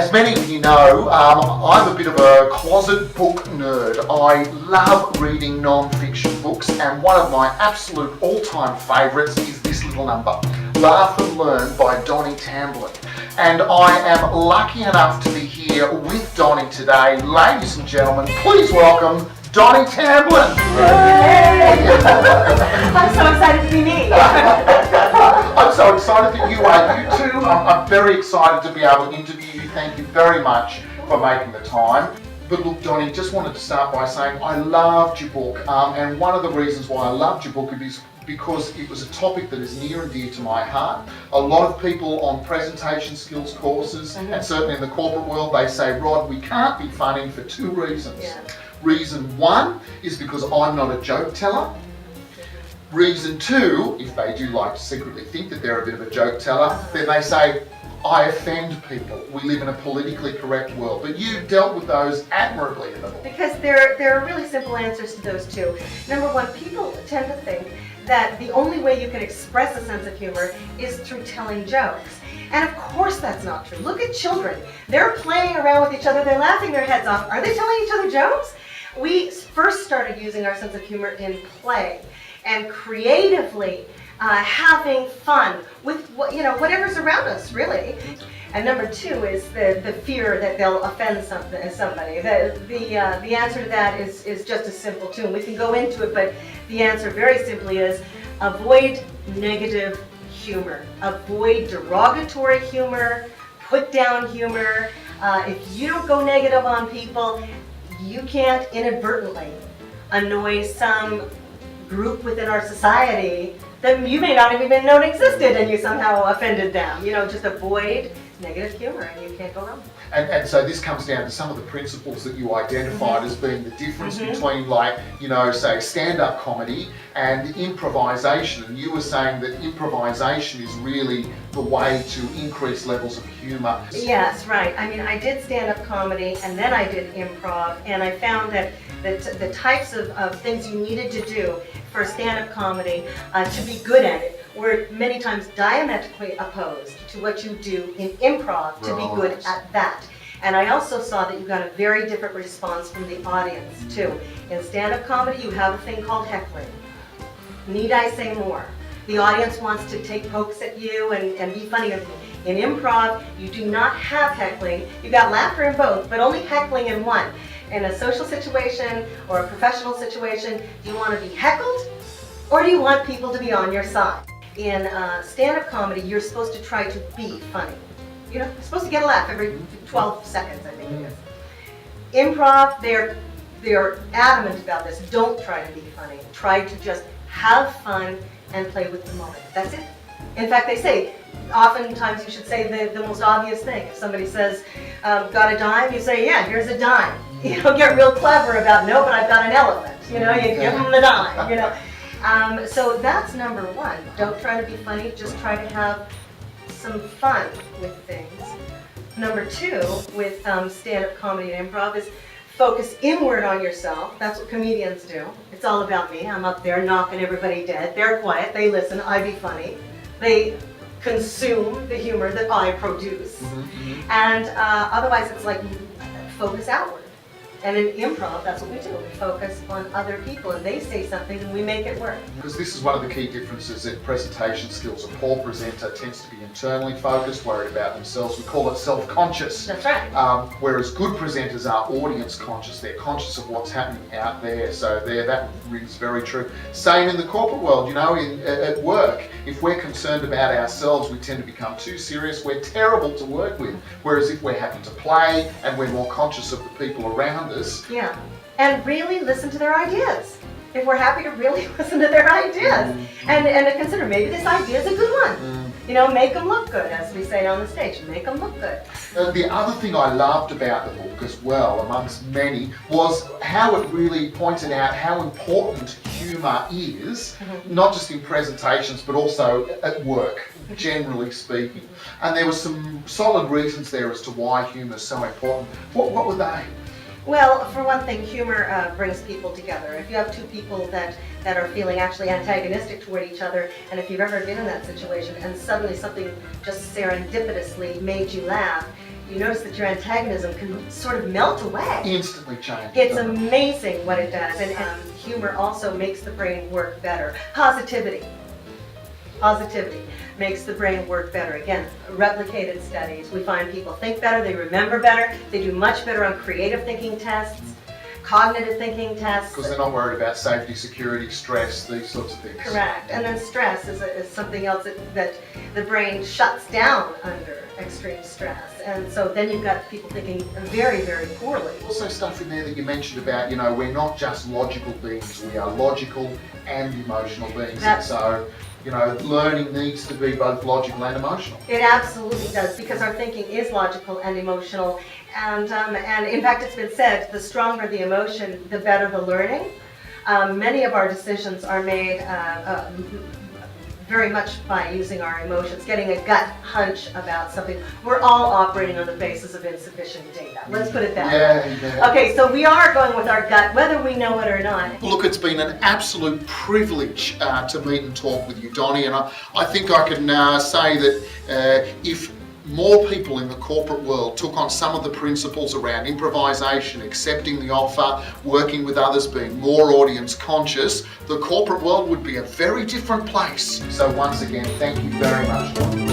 As many of you know, I'm a bit of a closet book nerd. I love reading non-fiction books, and one of my absolute all-time favourites is this little number, Laugh and Learn by Doni Tamblyn. And I am lucky enough to be here with Doni today. Ladies and gentlemen, please welcome Doni Tamblyn. I'm so excited to be me. I'm so excited that you are. You too. I'm very excited to be able to interview you. Thank you very much for making the time. But look, Doni, just wanted to start by saying I loved your book. And one of the reasons why I loved your book is because it was a topic that is near and dear to my heart. A lot of people on presentation skills courses, and certainly in the corporate world, they say, Rod, we can't be funny for two reasons. Yeah. Reason one is because I'm not a joke teller. Reason two, if they do like to secretly think that they're a bit of a joke teller, then they say, I offend people. We live in a politically correct world. But you dealt with those admirably in the book. Because there are really simple answers to those two. Number one, people tend to think that the only way you can express a sense of humor is through telling jokes. And of course that's not true. Look at children. They're playing around with each other. They're laughing their heads off. Are they telling each other jokes? We first started using our sense of humor in play and creatively having fun with whatever's around us, really. And number two is the fear that they'll offend somebody. The answer to that is just as simple too. And we can go into it, but the answer very simply is avoid negative humor. Avoid derogatory humor, put down humor. If you don't go negative on people, you can't inadvertently annoy some group within our society that you may not have even known existed, and you somehow offended them. Just avoid negative humor and you can't go wrong. And so this comes down to some of the principles that you identified as being the difference between, say, stand-up comedy and improvisation. And you were saying that improvisation is really the way to increase levels of humour. Yes, right. I mean, I did stand-up comedy and then I did improv, and I found that the types of things you needed to do for stand-up comedy to be good at it were many times diametrically opposed to what you do in improv to be good at that. And I also saw that you got a very different response from the audience too. In stand-up comedy, you have a thing called heckling. Need I say more? The audience wants to take pokes at you and be funny with you. In improv, you do not have heckling. You got laughter in both, but only heckling in one. In a social situation or a professional situation, do you want to be heckled or do you want people to be on your side? In stand-up comedy, you're supposed to try to be funny. You're supposed to get a laugh every 12 seconds, I think it is. Improv, they're adamant about this. Don't try to be funny. Try to just have fun and play with the moment. That's it. In fact, they say, oftentimes you should say the most obvious thing. If somebody says, got a dime, you say, yeah, here's a dime. Get real clever about, no, but I've got an elephant. You give them the dime, So that's number one. Don't try to be funny, just try to have some fun with things. Number two, with stand-up comedy and improv, is focus inward on yourself. That's what comedians do. It's all about me. I'm up there knocking everybody dead. They're quiet, they listen, I be funny. They consume the humor that I produce. And otherwise it's like focus outward. And in improv, that's what we do. We focus on other people, and they say something, and we make it work. Because this is one of the key differences in presentation skills. A poor presenter tends to be internally focused, worried about themselves. We call it self-conscious. That's right. Whereas good presenters are audience conscious. They're conscious of what's happening out there. So that rings very true. Same in the corporate world. At work, if we're concerned about ourselves, we tend to become too serious. We're terrible to work with. Whereas if we're happy to play and we're more conscious of the people around us. Yeah, and really listen to their ideas. If we're happy to really listen to their ideas and to consider maybe this idea is a good one. Make them look good, as we say on the stage. Make them look good. The other thing I loved about the book as well, amongst many, was how it really pointed out how important humour is, not just in presentations but also at work, generally speaking. And there were some solid reasons there as to why humour is so important. What were they? Well, for one thing, humor brings people together. If you have two people that are feeling actually antagonistic toward each other, and if you've ever been in that situation and suddenly something just serendipitously made you laugh, you notice that your antagonism can sort of melt away. Instantly change. It's amazing what it does, and humor also makes the brain work better. Positivity makes the brain work better. Again, replicated studies. We find people think better, they remember better, they do much better on creative thinking tests, cognitive thinking tests. Because they're not worried about safety, security, stress, these sorts of things. Correct. And then stress is something else that the brain shuts down under extreme stress. And so then you've got people thinking very, very poorly. Also stuff in there that you mentioned about, we're not just logical beings, we are logical and emotional beings. And so, learning needs to be both logical and emotional. It absolutely does, because our thinking is logical and emotional. And in fact, it's been said, the stronger the emotion, the better the learning. Many of our decisions are made very much by using our emotions, getting a gut hunch about something. We're all operating on the basis of insufficient data. Let's put it that way. Yeah. Okay, so we are going with our gut, whether we know it or not. Look, it's been an absolute privilege to meet and talk with you, Doni, and I think I can say that if more people in the corporate world took on some of the principles around improvisation, accepting the offer, working with others, being more audience conscious, the corporate world would be a very different place. So once again, thank you very much, Doni.